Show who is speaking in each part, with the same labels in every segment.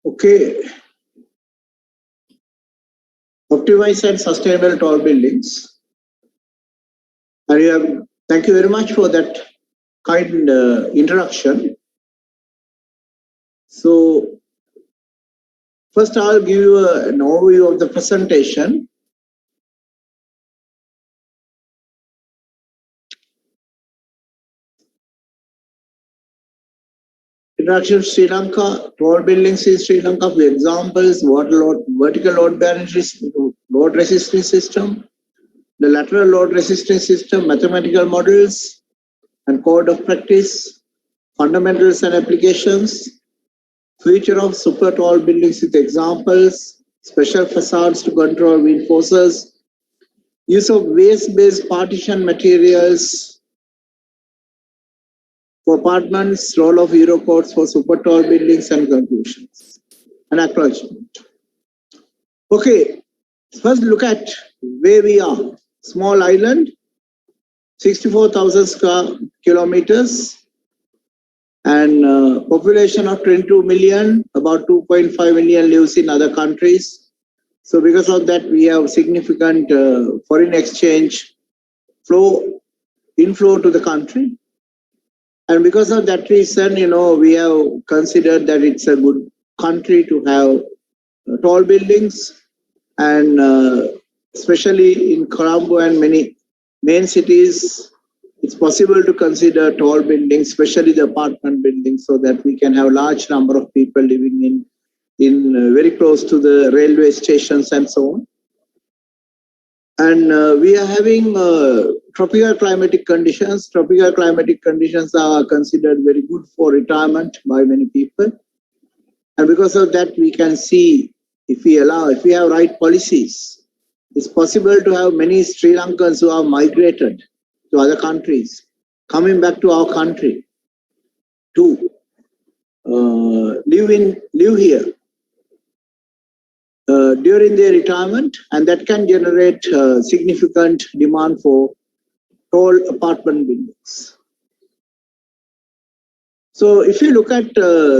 Speaker 1: Okay. Optimize and sustainable tall buildings. And thank you very much for that kind introduction. So, first I'll give you an overview of the presentation. Introduction to Sri Lanka, tall buildings in Sri Lanka, for examples, vertical load bearing load resistance system, the lateral load resistance system, mathematical models, and code of practice, fundamentals and applications, future of super tall buildings with examples, special facades to control wind forces, use of waste-based partition materials for apartments, role of Eurocodes for super tall buildings, and conclusions and acknowledgement. Okay, first look at where we are. Small island, 64,000 square kilometers, and population of 22 million, about 2.5 million lives in other countries. So because of that, we have significant foreign exchange inflow to the country. And because of that reason, we have considered that it's a good country to have tall buildings, and especially in Colombo and many main cities, it's possible to consider tall buildings, especially the apartment buildings, so that we can have large number of people living in very close to the railway stations and so on. And we are having tropical climatic conditions. Tropical climatic conditions are considered very good for retirement by many people. And because of that, we can see if we have right policies, it's possible to have many Sri Lankans who have migrated to other countries, coming back to our country to live here during their retirement, and that can generate significant demand for tall apartment buildings. So if you look at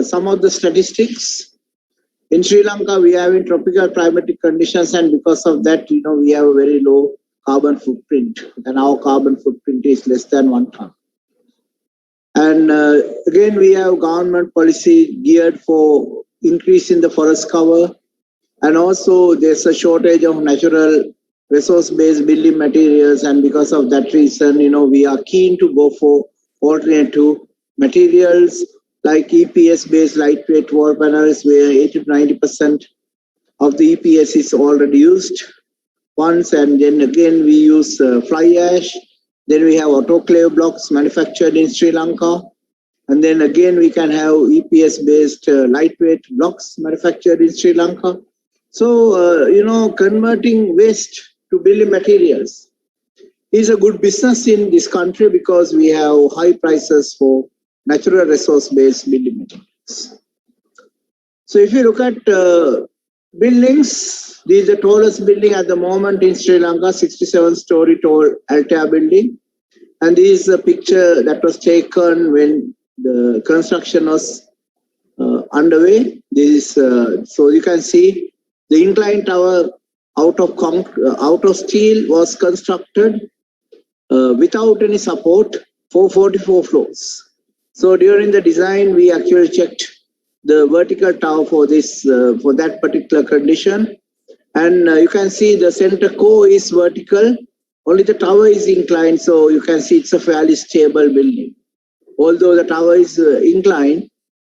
Speaker 1: some of the statistics, in Sri Lanka, we have in tropical climatic conditions, and because of that, we have a very low carbon footprint, and our carbon footprint is less than 1 ton. And again, we have government policy geared for increase in the forest cover, and also there's a shortage of natural resource-based building materials, and because of that reason, we are keen to go for alternative materials like EPS-based lightweight wall panels, where 80 to 90% of the EPS is already used once, and then again we use fly ash. Then we have autoclave blocks manufactured in Sri Lanka, and then again we can have EPS-based lightweight blocks manufactured in Sri Lanka. So, converting waste to building materials is a good business in this country because we have high prices for natural resource-based building materials. So if you look at buildings, this is the tallest building at the moment in Sri Lanka, 67-story tall Altair building. And this is a picture that was taken when the construction was underway. This is, so you can see the inclined tower out of steel was constructed without any support for 44 floors. So during the design, we actually checked the vertical tower for that particular condition, and you can see the center core is vertical. Only the tower is inclined, so you can see it's a fairly stable building. Although the tower is inclined,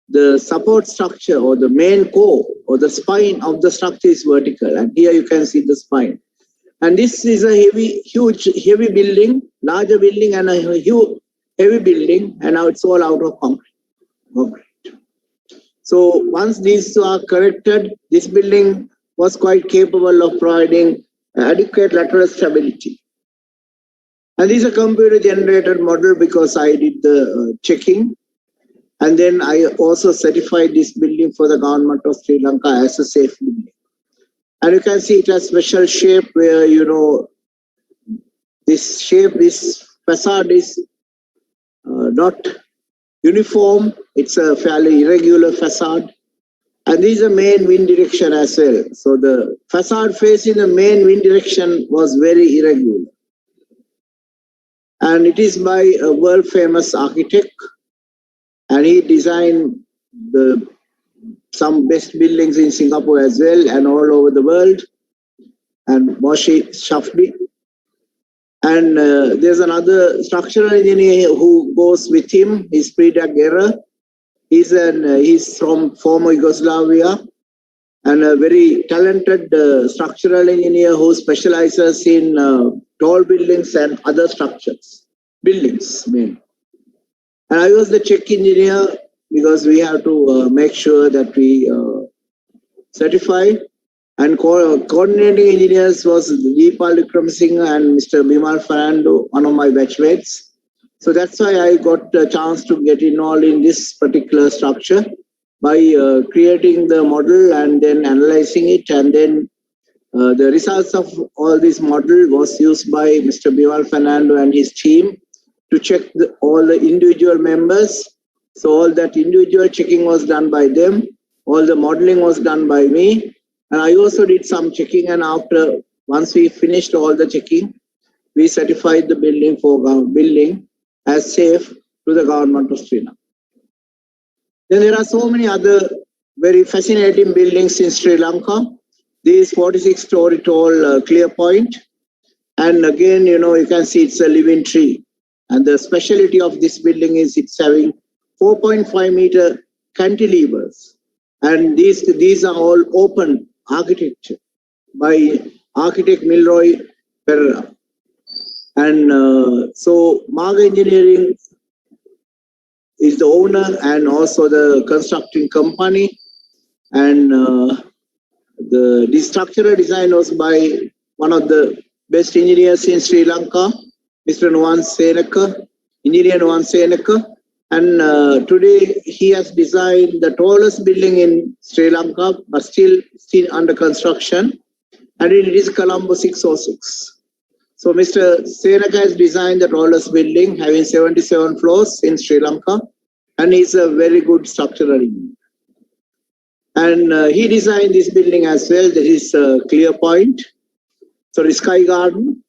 Speaker 1: the support structure or the main core or the spine of the structure is vertical, and here you can see the spine. And this is a heavy building, larger building, and a huge heavy building, and now it's all out of concrete. So once these are corrected, this building was quite capable of providing adequate lateral stability. And this is a computer-generated model because I did the checking. And then I also certified this building for the government of Sri Lanka as a safe building. And you can see it has special shape where, this facade is not uniform. It's a fairly irregular facade. And this is the main wind direction as well. So the facade facing the main wind direction was very irregular. And it is by a world famous architect. And he designed some best buildings in Singapore as well and all over the world. And Moshi Shafdi. And there's another structural engineer who goes with him. He's Predak Gera. He's from former Yugoslavia and a very talented structural engineer who specializes in tall buildings and other structures, buildings mainly. And I was the check engineer because we have to make sure that we certify. And coordinating engineers was Deepal Vikramsinghe and Mr. Bimal Fernando, one of my batchmates. So that's why I got a chance to get involved in this particular structure by creating the model and then analyzing it. And then the results of all this model was used by Mr. Bimal Fernando and his team to check all the individual members. So all that individual checking was done by them. All the modeling was done by me. And I also did some checking, and once we finished all the checking, we certified the building building as safe to the government of Sri Lanka. Then there are so many other very fascinating buildings in Sri Lanka. This 46-story tall clear point. And again, you can see it's a living tree. And the specialty of this building is it's having 4.5 meter cantilevers. And these are all open architecture by architect Milroy Pereira. And so Maga Engineering is the owner and also the constructing company. And the structural design was by one of the best engineers in Sri Lanka, Mr. Nuwan Senaka, engineer Nuwan Senaka. And today he has designed the tallest building in Sri Lanka, but still under construction. And it is Colombo 606. So Mr. Senaka has designed the tallest building having 77 floors in Sri Lanka. And he's a very good structural engineer. And he designed this building as well. There is a clear point. So the Sky Garden.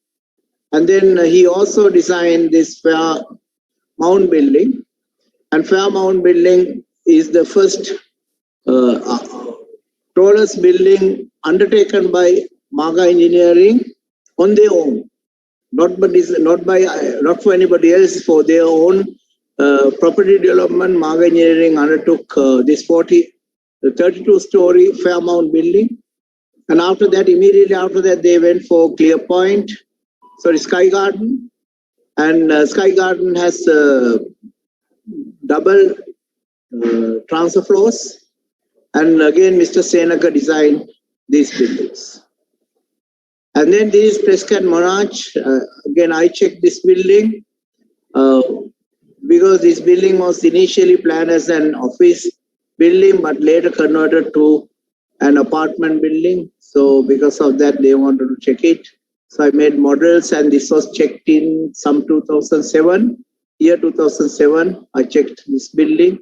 Speaker 1: And then he also designed this Fairmount building. And Fairmount building is the first tallest building undertaken by Maga Engineering on their own, not for anybody else, for their own property development. Maga Engineering undertook this 32-story Fairmount building, and immediately after that, they went for Clear Point, Sky Garden, and Sky Garden has double transfer floors. And again, Mr. Senaka designed these buildings. And then this is Prescott Monarch. Again, I checked this building because this building was initially planned as an office building, but later converted to an apartment building. So because of that, they wanted to check it. So I made models, and this was checked in some 2007. Year 2007, I checked this building.